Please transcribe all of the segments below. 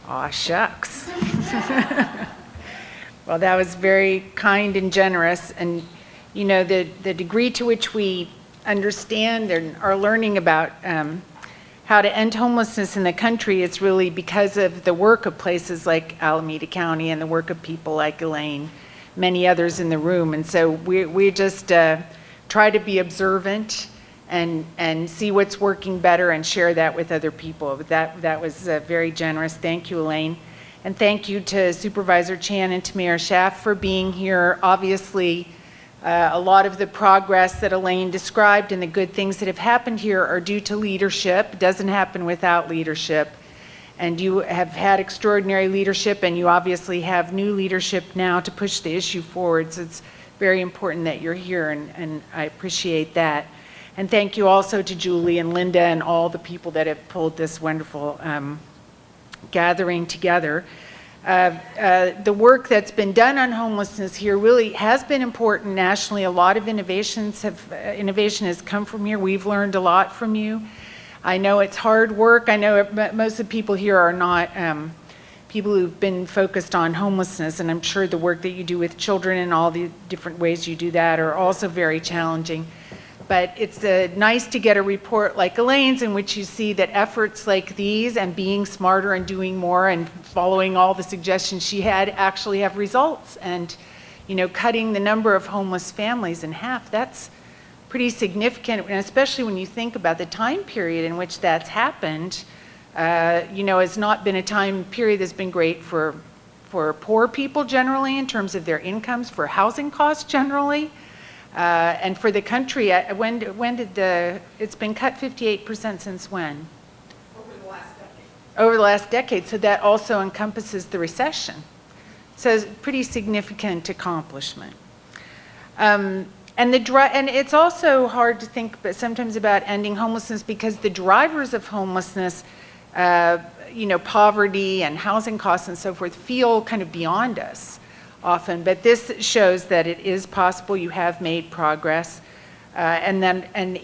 Aw, shucks. Well, that was very kind and generous. And, you know, the degree to which we understand and are learning about how to end homelessness in the country, it's really because of the work of places like Alameda County and the work of people like Elaine, many others in the room. And so we just try to be observant and see what's working better and share that with other people. That was very generous. Thank you, Elaine. And thank you to Supervisor Chan and to Mayor Schaaf for being here. Obviously, a lot of the progress that Elaine described and the good things that have happened here are due to leadership. It doesn't happen without leadership. And you have had extraordinary leadership, and you obviously have new leadership now to push the issue forward. So it's very important that you're here, and I appreciate that. And thank you also to Julie and Linda and all the people that have pulled this wonderful gathering together. The work that's been done on homelessness here really has been important nationally. A lot of innovation has come from here. We've learned a lot from you. I know it's hard work. I know most of the people here are not people who've been focused on homelessness, and I'm sure the work that you do with children and all the different ways you do that are also very challenging. But it's nice to get a report like Elaine's in which you see that efforts like these and being smarter and doing more and following all the suggestions she had actually have results. And, you know, cutting the number of homeless families in half, that's pretty significant, and especially when you think about the time period in which that's happened. You know, it's not been a time period that's been great for poor people generally in terms of their incomes, for housing costs generally. And for the country, when did it's been cut 58% since when? Over the last decade. Over the last decade, so that also encompasses the recession. So it's a pretty significant accomplishment. And it's also hard to think sometimes about ending homelessness because the drivers of homelessness, you know, poverty and housing costs and so forth, feel kind of beyond us often, but this shows that it is possible. You have made progress, and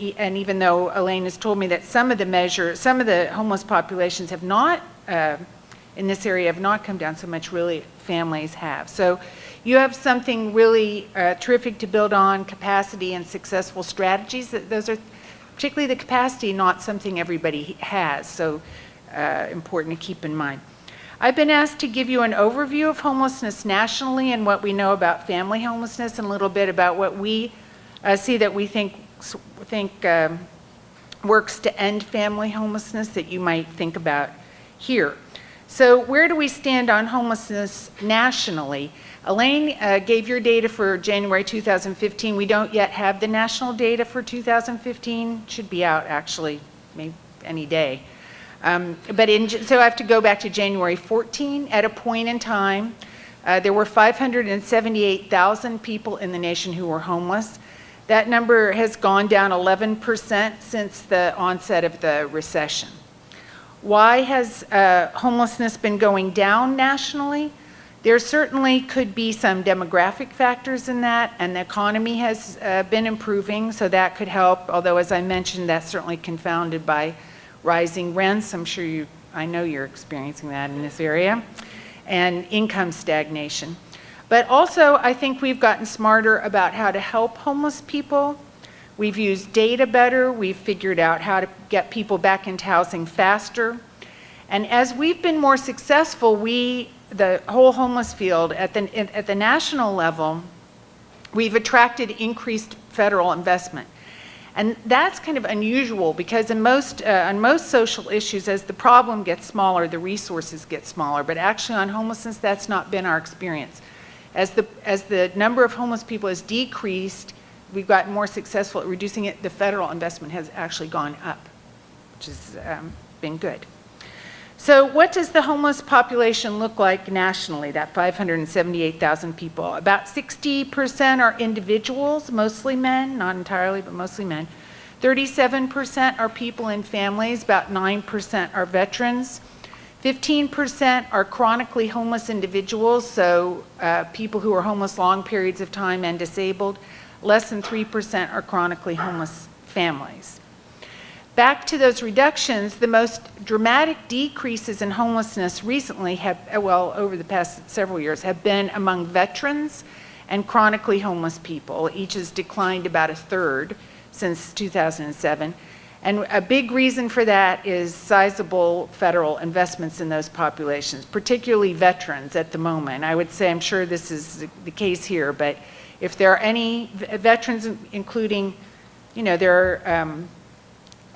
even though Elaine has told me that some of the homeless populations have not in this area have not come down so much, really families have. So you have something really terrific to build on: capacity and successful strategies. Those are particularly the capacity, not something everybody has. So important to keep in mind. I've been asked to give you an overview of homelessness nationally and what we know about family homelessness, and a little bit about what we see that we think works to end family homelessness that you might think about here. So where do we stand on homelessness nationally? Elaine gave your data for January 2015. We don't yet have the national data for 2015. Should be out actually, maybe any day. So I have to go back to January 14. At a point in time, there were 578,000 people in the nation who were homeless. That number has gone down 11% since the onset of the recession. Why has homelessness been going down nationally? There certainly could be some demographic factors in that, and the economy has been improving, so that could help, although as I mentioned, that's certainly confounded by rising rents. I know you're experiencing that in this area, and income stagnation. But also, I think we've gotten smarter about how to help homeless people. We've used data better. We've figured out how to get people back into housing faster. And as we've been more successful, the whole homeless field at the national level, we've attracted increased federal investment. And that's kind of unusual because on most social issues, as the problem gets smaller, the resources get smaller. But actually on homelessness, that's not been our experience. As the number of homeless people has decreased, we've gotten more successful at reducing it. The federal investment has actually gone up, which has been good. So what does the homeless population look like nationally, that 578,000 people? About 60% are individuals, mostly men, not entirely, but mostly men. 37% are people in families, about 9% are veterans. 15% are chronically homeless individuals, so people who are homeless long periods of time and disabled. Less than 3% are chronically homeless families. Back to those reductions, the most dramatic decreases in homelessness recently have, well, over the past several years, have been among veterans and chronically homeless people. Each has declined about a third since 2007. And a big reason for that is sizable federal investments in those populations, particularly veterans at the moment. I would say, I'm sure this is the case here, but if there are any veterans, including, there are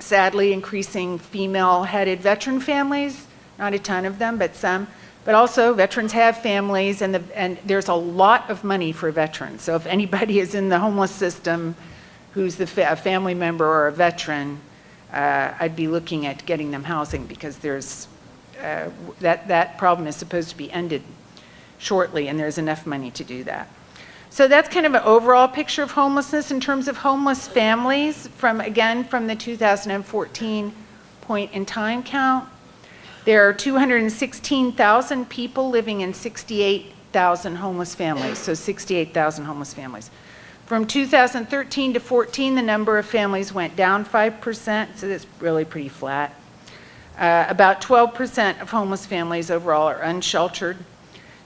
sadly increasing female-headed veteran families, not a ton of them, but some, but also veterans have families, and there's a lot of money for veterans. So if anybody is in the homeless system who's a family member or a veteran, I'd be looking at getting them housing, because there's that problem is supposed to be ended shortly, and there's enough money to do that. So that's kind of an overall picture of homelessness in terms of homeless families from the 2014 point in time count. There are 216,000 people living in 68,000 homeless families, so 68,000 homeless families. From 2013 to 14, the number of families went down 5%, so that's really pretty flat. About 12% of homeless families overall are unsheltered.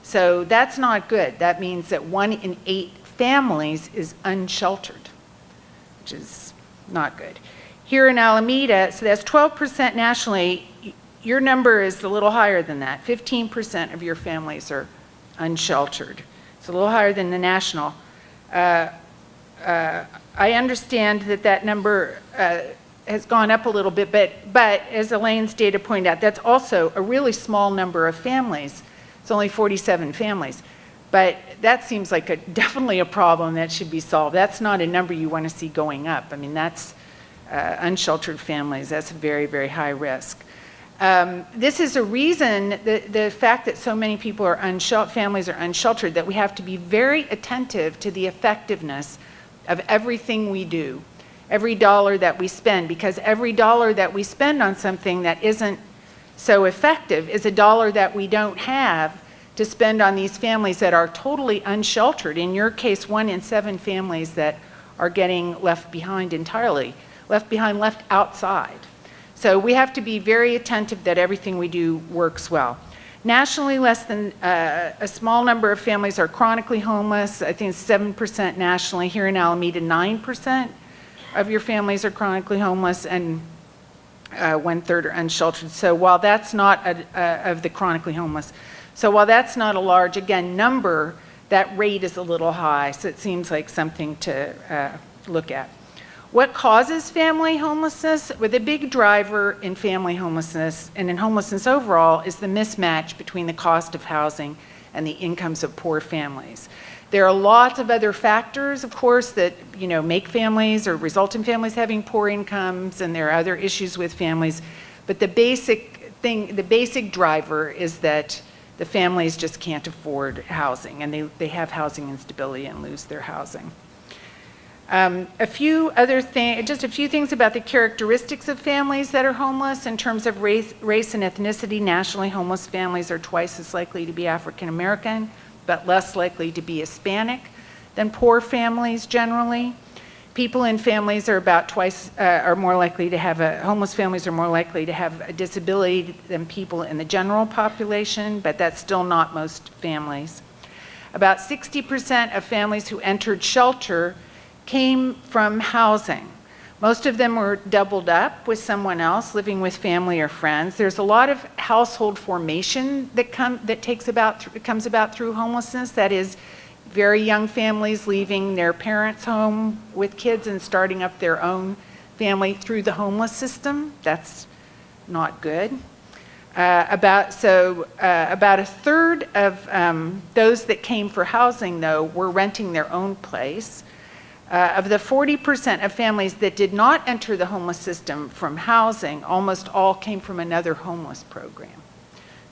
So that's not good. That means that 1 in 8 families is unsheltered, which is not good. Here in Alameda, so that's 12% nationally. Your number is a little higher than that. 15% of your families are unsheltered. It's a little higher than the national. I understand that number has gone up a little bit, but as Elaine's data pointed out, that's also a really small number of families. It's only 47 families. But that seems like definitely a problem that should be solved. That's not a number you want to see going up. I mean, that's unsheltered families. That's a very, very high risk. This is a reason, the fact that so many people are families are unsheltered, that we have to be very attentive to the effectiveness of everything we do, every dollar that we spend, because every dollar that we spend on something that isn't so effective is a dollar that we don't have to spend on these families that are totally unsheltered. In your case, 1 in 7 families that are getting left behind entirely, left outside. So we have to be very attentive that everything we do works well. Nationally, less than a small number of families are chronically homeless. I think it's 7% nationally. Here in Alameda, 9% of your families are chronically homeless, and 1/3 are unsheltered. So while that's not of the chronically homeless, so while that's not a large, again, number, that rate is a little high. So it seems like something to look at. What causes family homelessness? Well, the big driver in family homelessness and in homelessness overall is the mismatch between the cost of housing and the incomes of poor families. There are lots of other factors, of course, that make families or result in families having poor incomes, and there are other issues with families. But the basic driver is that the families just can't afford housing, and they have housing instability and lose their housing. Just a few things about the characteristics of families that are homeless in terms of race and ethnicity. Nationally, homeless families are twice as likely to be African American, but less likely to be Hispanic than poor families generally. People in families are about more likely to have homeless families are more likely to have a disability than people in the general population, but that's still not most families. About 60% of families who entered shelter came from housing. Most of them were doubled up with someone else, living with family or friends. There's a lot of household formation that comes about through homelessness. That is, very young families leaving their parents' home with kids and starting up their own family through the homeless system. That's not good. About 1/3 of those that came for housing, though, were renting their own place. Of the 40% of families that did not enter the homeless system from housing, almost all came from another homeless program.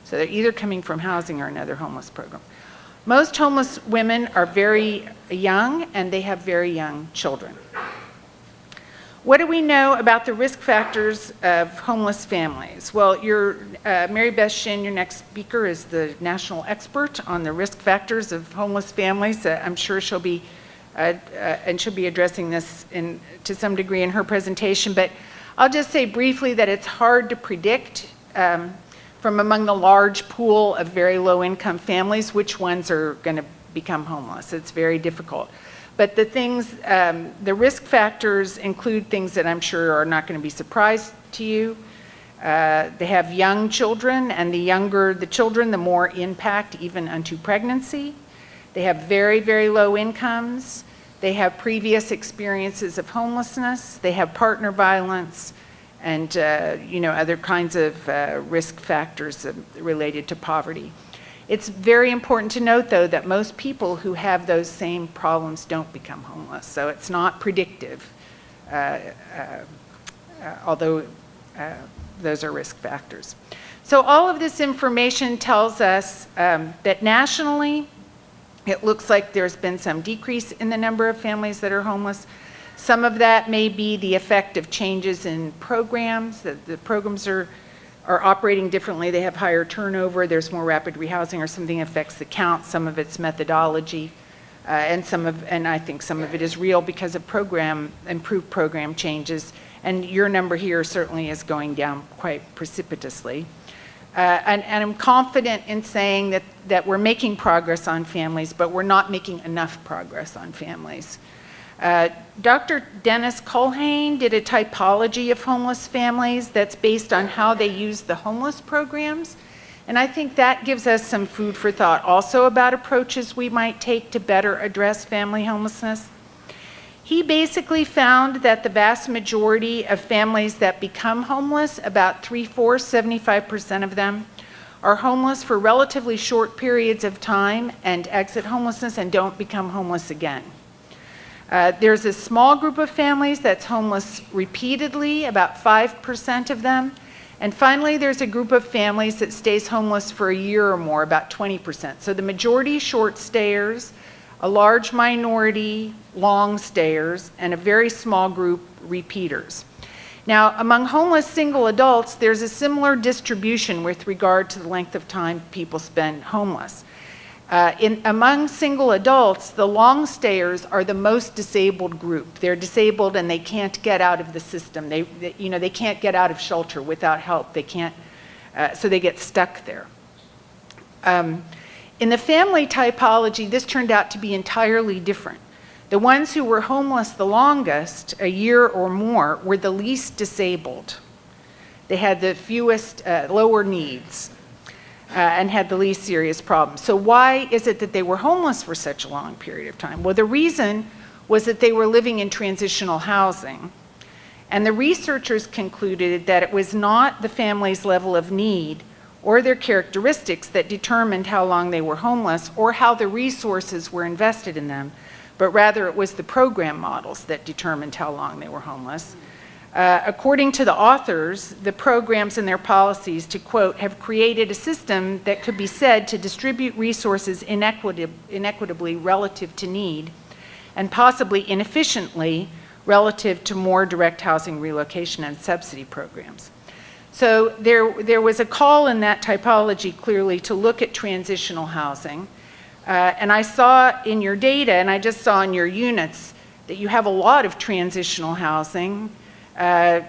So they're either coming from housing or another homeless program. Most homeless women are very young, and they have very young children. What do we know about the risk factors of homeless families? Well, Mary Beth Shin, your next speaker, is the national expert on the risk factors of homeless families. I'm sure she'll be addressing this to some degree in her presentation, but I'll just say briefly that it's hard to predict from among the large pool of very low-income families which ones are going to become homeless. It's very difficult. But the things, the risk factors include things that I'm sure are not going to be surprise to you. They have young children, and the younger the children, the more impact even unto pregnancy. They have very, very low incomes. They have previous experiences of homelessness. They have partner violence and other kinds of risk factors related to poverty. It's very important to note, though, that most people who have those same problems don't become homeless. So it's not predictive, although those are risk factors. So all of this information tells us that nationally, it looks like there's been some decrease in the number of families that are homeless. Some of that may be the effect of changes in programs, that the programs are operating differently. They have higher turnover, there's more rapid rehousing, or something affects the count. Some of it's methodology, and I think some of it is real because of improved program changes. And your number here certainly is going down quite precipitously. And I'm confident in saying that we're making progress on families, but we're not making enough progress on families. Dr. Dennis Culhane did a typology of homeless families that's based on how they use the homeless programs. And I think that gives us some food for thought also about approaches we might take to better address family homelessness. He basically found that the vast majority of families that become homeless, about 3/4, 75% of them, are homeless for relatively short periods of time and exit homelessness and don't become homeless again. There's a small group of families that's homeless repeatedly, about 5% of them. And finally, there's a group of families that stays homeless for a year or more, about 20%. So the majority short stayers, a large minority long stayers, and a very small group repeaters. Now, among homeless single adults, there's a similar distribution with regard to the length of time people spend homeless. Among single adults, the long stayers are the most disabled group. They're disabled and they can't get out of the system. They can't get out of shelter without help. They can't, so they get stuck there. In the family typology, this turned out to be entirely different. The ones who were homeless the longest, a year or more, were the least disabled. They had the fewest lower needs and had the least serious problems. So why is it that they were homeless for such a long period of time? Well, the reason was that they were living in transitional housing. And the researchers concluded that it was not the family's level of need or their characteristics that determined how long they were homeless or how the resources were invested in them, but rather it was the program models that determined how long they were homeless. According to the authors, the programs and their policies, to quote, have created a system that could be said to distribute resources inequitably relative to need and possibly inefficiently relative to more direct housing relocation and subsidy programs. So there was a call in that typology clearly to look at transitional housing. And I saw in your data, and I just saw in your units, that you have a lot of transitional housing. You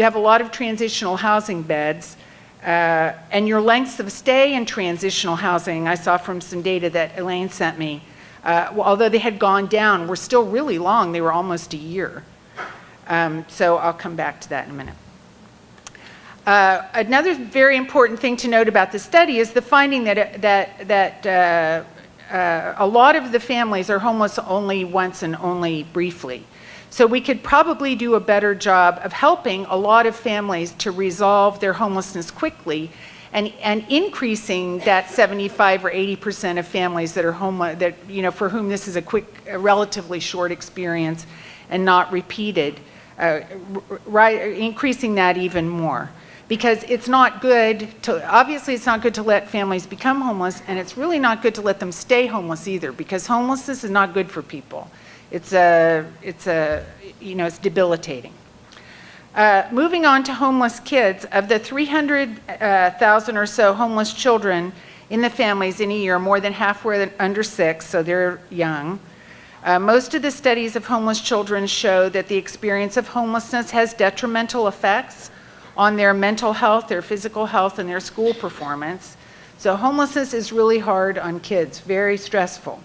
have a lot of transitional housing beds, and your lengths of stay in transitional housing, I saw from some data that Elaine sent me, although they had gone down, were still really long. They were almost a year. So I'll come back to that in a minute. Another very important thing to note about the study is the finding that a lot of the families are homeless only once and only briefly. So we could probably do a better job of helping a lot of families to resolve their homelessness quickly and increasing that 75 or 80% of families that are homeless, that, for whom this is a relatively short experience and not repeated, increasing that even more. Because it's not good obviously it's not good to let families become homeless, and it's really not good to let them stay homeless either, because homelessness is not good for people. It's debilitating. Moving on to homeless kids, of the 300,000 or so homeless children in the families in a year, more than half were under 6, so they're young. Most of the studies of homeless children show that the experience of homelessness has detrimental effects on their mental health, their physical health, and their school performance. So homelessness is really hard on kids, very stressful.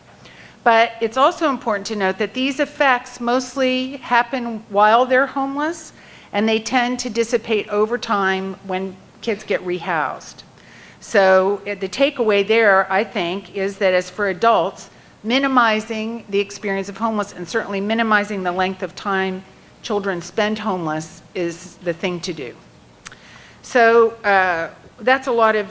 But it's also important to note that these effects mostly happen while they're homeless, and they tend to dissipate over time when kids get rehoused. So the takeaway there, I think, is that as for adults, minimizing the experience of homeless and certainly minimizing the length of time children spend homeless is the thing to do. So that's a lot of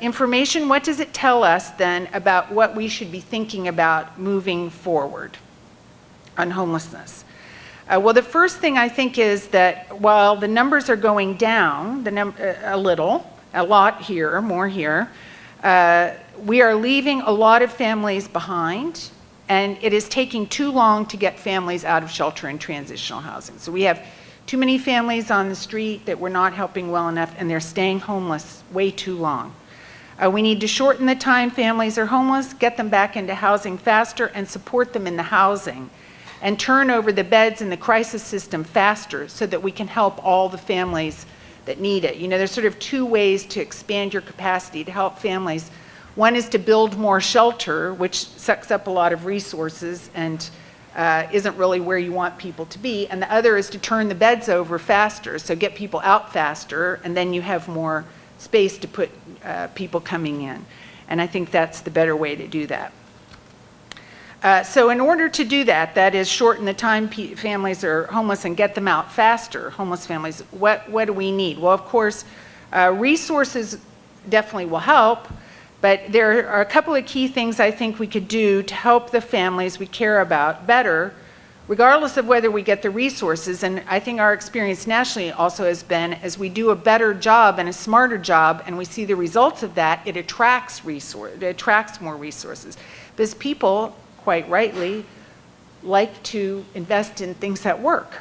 information. What does it tell us then about what we should be thinking about moving forward on homelessness? Well, the first thing I think is that while the numbers are going down a lot here, more here, we are leaving a lot of families behind, and it is taking too long to get families out of shelter and transitional housing. So we have too many families on the street that we're not helping well enough, and they're staying homeless way too long. We need to shorten the time families are homeless, get them back into housing faster, and support them in the housing, and turn over the beds in the crisis system faster so that we can help all the families that need it. You know, there's sort of two ways to expand your capacity to help families. One is to build more shelter, which sucks up a lot of resources and isn't really where you want people to be. And the other is to turn the beds over faster, so get people out faster, and then you have more space to put people coming in. And I think that's the better way to do that. So in order to do that, that is shorten the time families are homeless and get them out faster, homeless families, what do we need? Well, of course, resources definitely will help, but there are a couple of key things I think we could do to help the families we care about better, regardless of whether we get the resources. And I think our experience nationally also has been, as we do a better job and a smarter job, and we see the results of that, it attracts more resources. Because people, quite rightly, like to invest in things that work.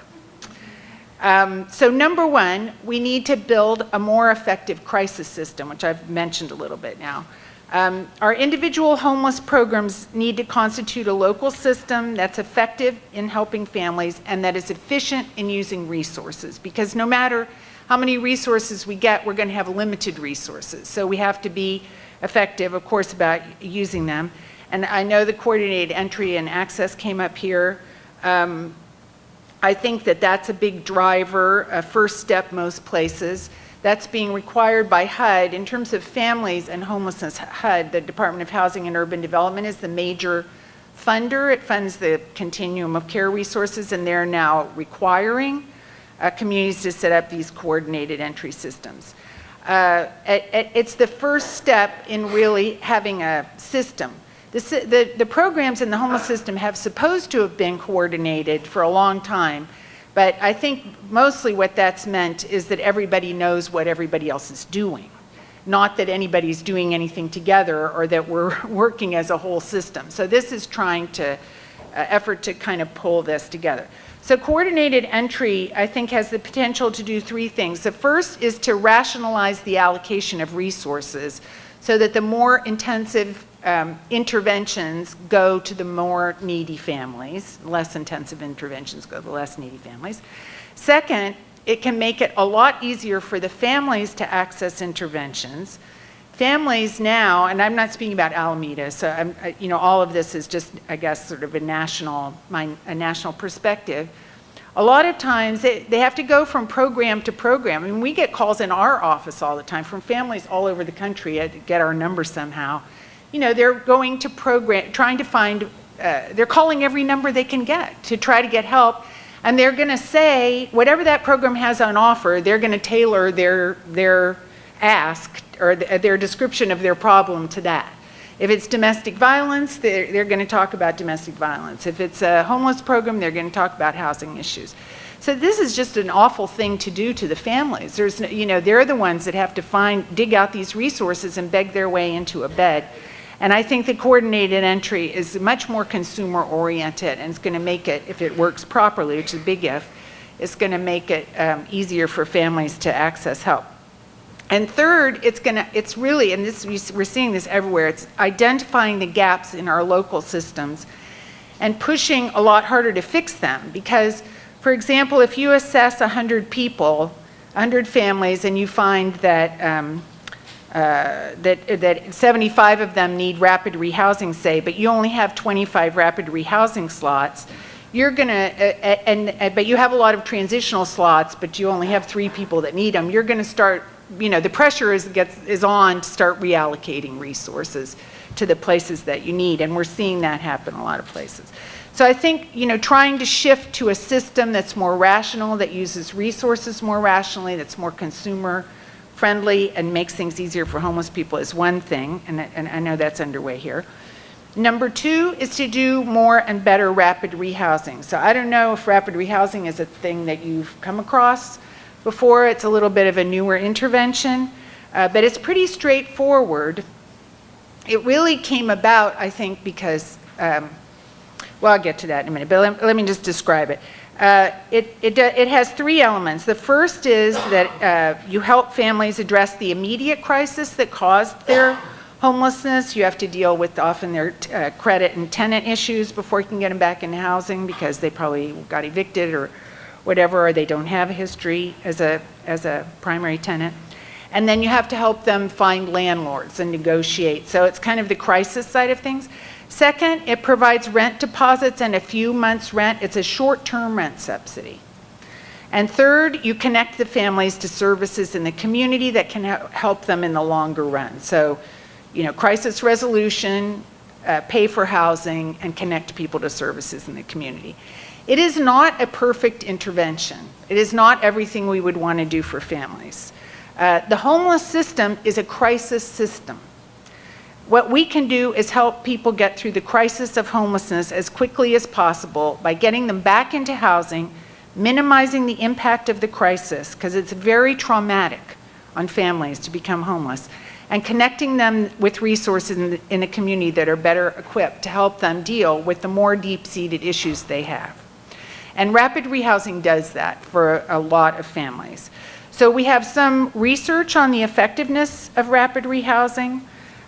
So number one, we need to build a more effective crisis system, which I've mentioned a little bit now. Our individual homeless programs need to constitute a local system that's effective in helping families and that is efficient in using resources, because no matter how many resources we get, we're going to have limited resources. So we have to be effective, of course, about using them. And I know the coordinated entry and access came up here. I think that that's a big driver, a first step most places. That's being required by HUD. In terms of families and homelessness, HUD, the Department of Housing and Urban Development, is the major funder. It funds the continuum of care resources, and they're now requiring communities to set up these coordinated entry systems. It's the first step in really having a system. The programs in the homeless system have supposed to have been coordinated for a long time, but I think mostly what that's meant is that everybody knows what everybody else is doing, not that anybody's doing anything together or that we're working as a whole system. So this is trying to effort to kind of pull this together. So coordinated entry, I think, has the potential to do three things. The first is to rationalize the allocation of resources so that the more intensive interventions go to the more needy families, less intensive interventions go to the less needy families. Second, it can make it a lot easier for the families to access interventions. Families now, and I'm not speaking about Alameda, so all of this is just, I guess, sort of a national perspective. A lot of times they have to go from program to program. I mean, we get calls in our office all the time from families all over the country to get our number somehow. You know, they're going to program, trying to find, they're calling every number they can get to try to get help. And they're going to say, whatever that program has on offer, they're going to tailor their ask or their description of their problem to that. If it's domestic violence, they're going to talk about domestic violence. If it's a homeless program, they're going to talk about housing issues. So this is just an awful thing to do to the families. They're the ones that have to dig out these resources and beg their way into a bed. And I think the coordinated entry is much more consumer oriented, and it's going to make it, if it works properly, which is a big if, it's going to make it easier for families to access help. And third, it's really, and we're seeing this everywhere, it's identifying the gaps in our local systems and pushing a lot harder to fix them. Because, for example, if you assess 100 people, 100 families, and you find that that 75 of them need rapid rehousing, say, but you only have 25 rapid rehousing slots, you're gonna, but you have a lot of transitional slots, but you only have 3 people that need them, you're gonna start, the pressure is on to start reallocating resources to the places that you need, and we're seeing that happen in a lot of places. So I think, trying to shift to a system that's more rational, that uses resources more rationally, that's more consumer friendly and makes things easier for homeless people is one thing, and I know that's underway here. Number 2 is to do more and better rapid rehousing. So I don't know if rapid rehousing is a thing that you've come across before. It's a little bit of a newer intervention, but it's pretty straightforward. It really came about, I think, because, well, I'll get to that in a minute, but let me just describe it. It has 3 elements. The first is that you help families address the immediate crisis that caused their homelessness. You have to deal with often their credit and tenant issues before you can get them back into housing because they probably got evicted or whatever, or they don't have a history as a primary tenant. And then you have to help them find landlords and negotiate. So it's kind of the crisis side of things. Second, it provides rent deposits and a few months' rent. It's a short-term rent subsidy. And third, you connect the families to services in the community that can help them in the longer run. So, crisis resolution, pay for housing, and connect people to services in the community. It is not a perfect intervention. It is not everything we would want to do for families. The homeless system is a crisis system. What we can do is help people get through the crisis of homelessness as quickly as possible by getting them back into housing, minimizing the impact of the crisis, because it's very traumatic on families to become homeless, and connecting them with resources in the community that are better equipped to help them deal with the more deep-seated issues they have. And rapid rehousing does that for a lot of families. So we have some research on the effectiveness of rapid rehousing.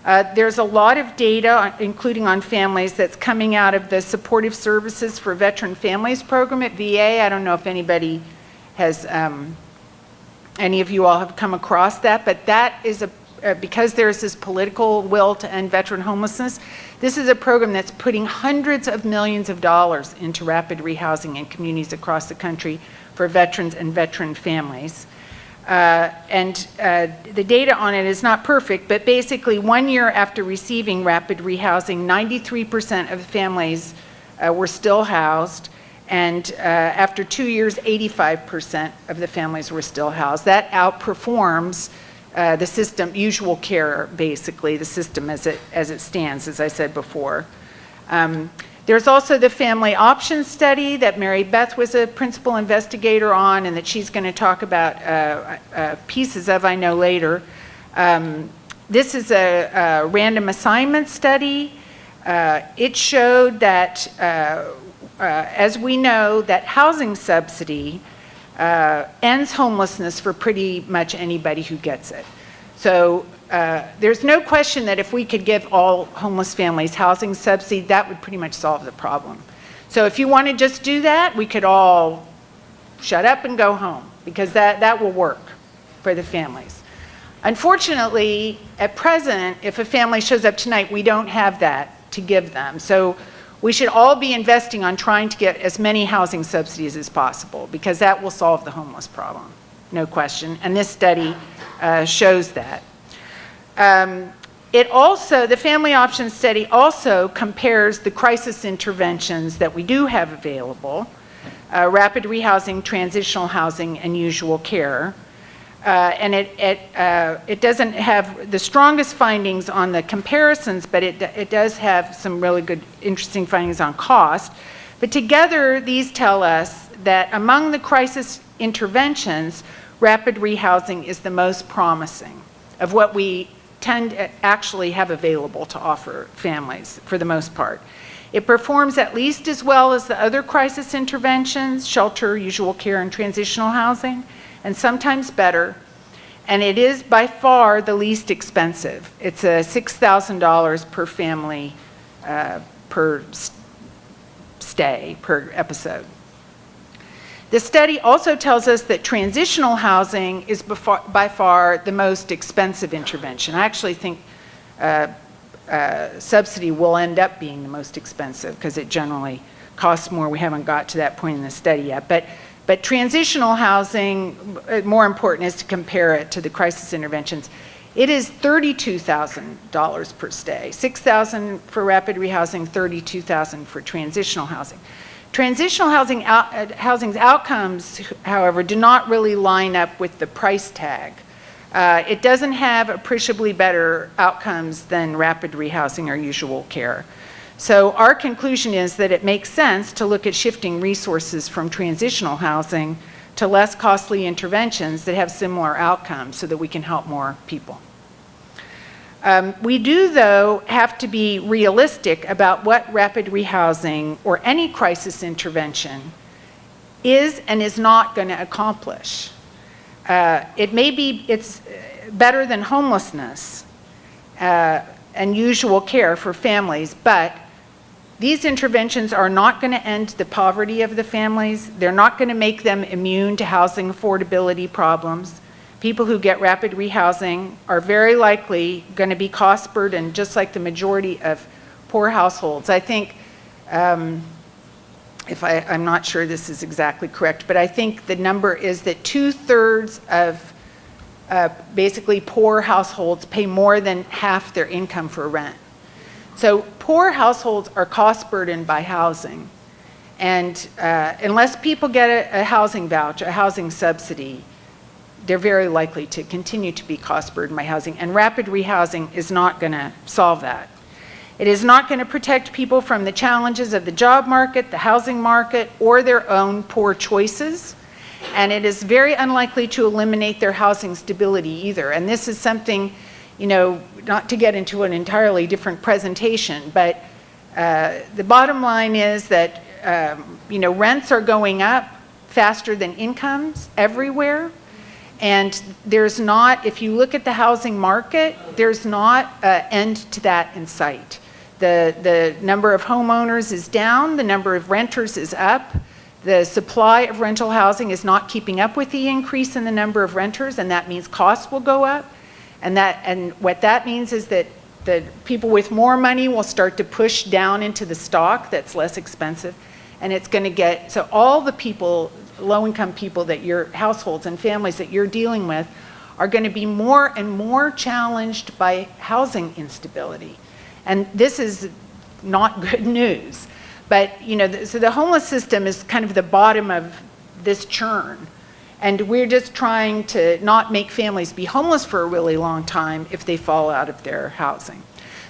There's a lot of data, including on families, that's coming out of the Supportive Services for Veteran Families program at VA. I don't know if anybody has, any of you all have come across that, but that is because there's this political will to end veteran homelessness, this is a program that's putting hundreds of millions of dollars into rapid rehousing in communities across the country for veterans and veteran families. The data on it is not perfect, but basically 1 year after receiving rapid rehousing, 93% of the families were still housed, and after 2 years, 85% of the families were still housed. That outperforms the system, usual care, basically, the system as it stands, as I said before. There's also the family options study that Mary Beth was a principal investigator on and that she's going to talk about pieces of, I know, later. This is a random assignment study. It showed that, as we know, that housing subsidy ends homelessness for pretty much anybody who gets it. So there's no question that if we could give all homeless families housing subsidy, that would pretty much solve the problem. So if you want to just do that, we could all shut up and go home, because that will work for the families. Unfortunately, at present, if a family shows up tonight, we don't have that to give them. So we should all be investing on trying to get as many housing subsidies as possible, because that will solve the homeless problem, no question. And this study shows that. The family options study also compares the crisis interventions that we do have available, rapid rehousing, transitional housing, and usual care. And it doesn't have the strongest findings on the comparisons, but it does have some really good, interesting findings on cost. But together, these tell us that among the crisis interventions, rapid rehousing is the most promising of what we tend to actually have available to offer families, for the most part. It performs at least as well as the other crisis interventions, shelter, usual care, and transitional housing, and sometimes better. And it is by far the least expensive. It's $6,000 per family stay, per episode. The study also tells us that transitional housing is by far the most expensive intervention. I actually think subsidy will end up being the most expensive because it generally costs more. We haven't got to that point in the study yet. But transitional housing, more important is to compare it to the crisis interventions. It is $32,000 per stay, $6,000 for rapid rehousing, $32,000 for transitional housing. Transitional housing's outcomes, however, do not really line up with the price tag. It doesn't have appreciably better outcomes than rapid rehousing or usual care. So our conclusion is that it makes sense to look at shifting resources from transitional housing to less costly interventions that have similar outcomes so that we can help more people. We do, though, have to be realistic about what rapid rehousing or any crisis intervention is and is not going to accomplish. It's better than homelessness and usual care for families, but these interventions are not going to end the poverty of the families. They're not going to make them immune to housing affordability problems. People who get rapid rehousing are very likely going to be cost burdened, just like the majority of poor households. I think, I'm not sure this is exactly correct, but I think the number is that 2/3 of basically poor households pay more than half their income for rent. So poor households are cost burdened by housing. And unless people get a housing voucher, a housing subsidy, they're very likely to continue to be cost burdened by housing. And rapid rehousing is not going to solve that. It is not going to protect people from the challenges of the job market, the housing market, or their own poor choices. And it is very unlikely to eliminate their housing stability either. And this is something, not to get into an entirely different presentation, but the bottom line is that, rents are going up faster than incomes everywhere. And there's not, if you look at the housing market, there's not an end to that in sight. The number of homeowners is down, the number of renters is up. The supply of rental housing is not keeping up with the increase in the number of renters, and that means costs will go up. And what that means is that the people with more money will start to push down into the stock that's less expensive. And it's going to get, so all the people, low-income people that your households and families that you're dealing with are going to be more and more challenged by housing instability. And this is not good news. But, so the homeless system is kind of the bottom of this churn. And we're just trying to not make families be homeless for a really long time if they fall out of their housing.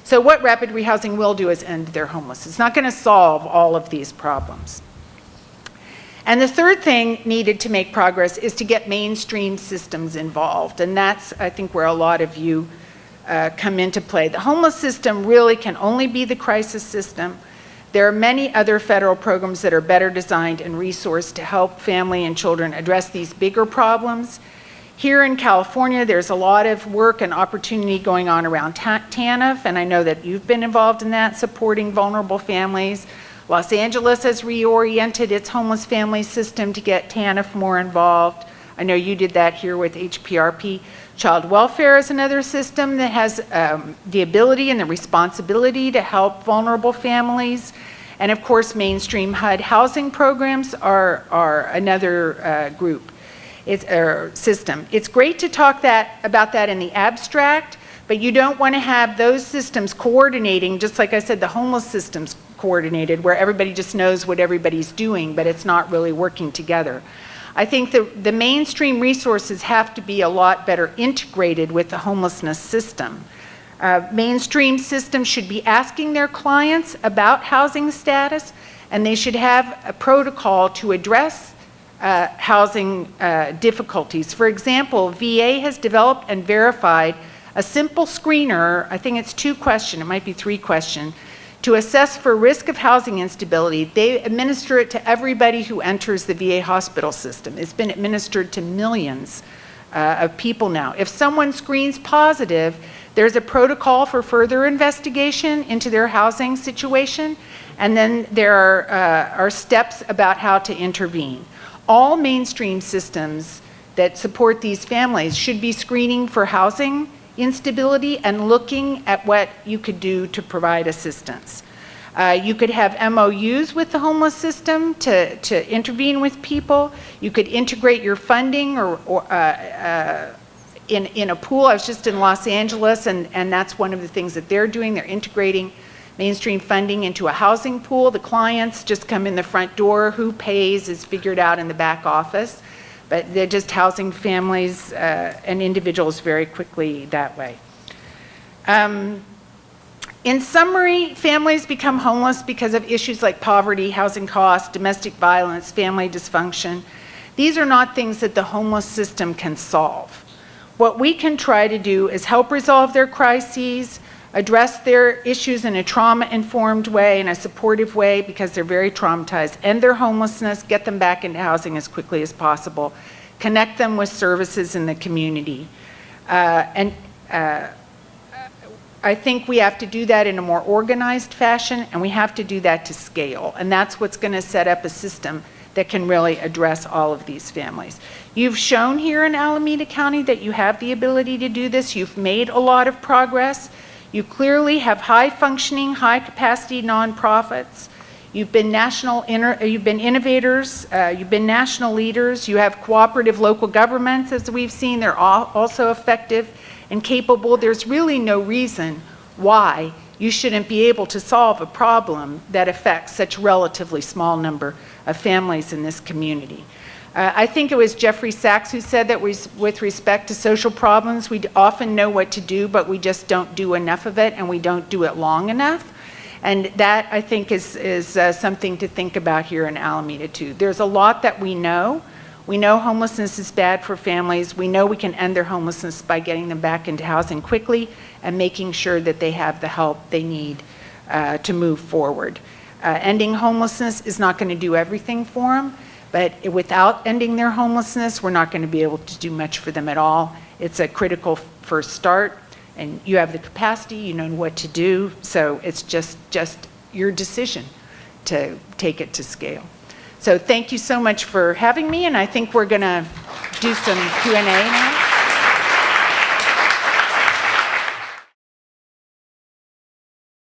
So what rapid rehousing will do is end their homelessness. It's not going to solve all of these problems. And the third thing needed to make progress is to get mainstream systems involved. And that's, I think, where a lot of you come into play. The homeless system really can only be the crisis system. There are many other federal programs that are better designed and resourced to help family and children address these bigger problems. Here in California, there's a lot of work and opportunity going on around TANF, and I know that you've been involved in that, supporting vulnerable families. Los Angeles has reoriented its homeless family system to get TANF more involved. I know you did that here with HPRP. Child welfare is another system that has the ability and the responsibility to help vulnerable families. And of course, mainstream HUD housing programs are another group. It's a system. It's great to talk about that in the abstract, but you don't want to have those systems coordinating, just like I said, the homeless system's coordinated, where everybody just knows what everybody's doing, but it's not really working together. I think the mainstream resources have to be a lot better integrated with the homelessness system. Mainstream systems should be asking their clients about housing status, and they should have a protocol to address housing difficulties. For example, VA has developed and verified a simple screener, I think it's 2-question, it might be 3-question, to assess for risk of housing instability. They administer it to everybody who enters the VA hospital system. It's been administered to millions of people now. If someone screens positive, There's a protocol for further investigation into their housing situation, and then there are steps about how to intervene. All mainstream systems that support these families should be screening for housing instability and looking at what you could do to provide assistance. You could have MOUs with the homeless system to intervene with people. You could integrate your funding in a pool. I was just in Los Angeles, and that's one of the things that they're doing. They're integrating mainstream funding into a housing pool. The clients just come in the front door. Who pays is figured out in the back office. But they're just housing families and individuals very quickly that way. In summary, families become homeless because of issues like poverty, housing costs, domestic violence, family dysfunction. These are not things that the homeless system can solve. What we can try to do is help resolve their crises, address their issues in a trauma-informed way, in a supportive way, because they're very traumatized, end their homelessness, get them back into housing as quickly as possible, connect them with services in the community. I think we have to do that in a more organized fashion, and we have to do that to scale. And that's what's going to set up a system that can really address all of these families. You've shown here in Alameda County that you have the ability to do this. You've made a lot of progress. You clearly have high-functioning, high-capacity nonprofits. You've been innovators. You've been national leaders. You have cooperative local governments, as we've seen. They're also effective and capable. There's really no reason why you shouldn't be able to solve a problem that affects such a relatively small number of families in this community. I think it was Jeffrey Sachs who said that with respect to social problems, we often know what to do, but we just don't do enough of it, and we don't do it long enough. And that, I think, is something to think about here in Alameda, too. There's a lot that we know. We know homelessness is bad for families. We know we can end their homelessness by getting them back into housing quickly and making sure that they have the help they need to move forward. Ending homelessness is not going to do everything for them, but without ending their homelessness, we're not going to be able to do much for them at all. It's a critical first start, and you have the capacity, you know what to do, so it's just your decision to take it to scale. So thank you so much for having me, and I think we're going to do some Q&A now.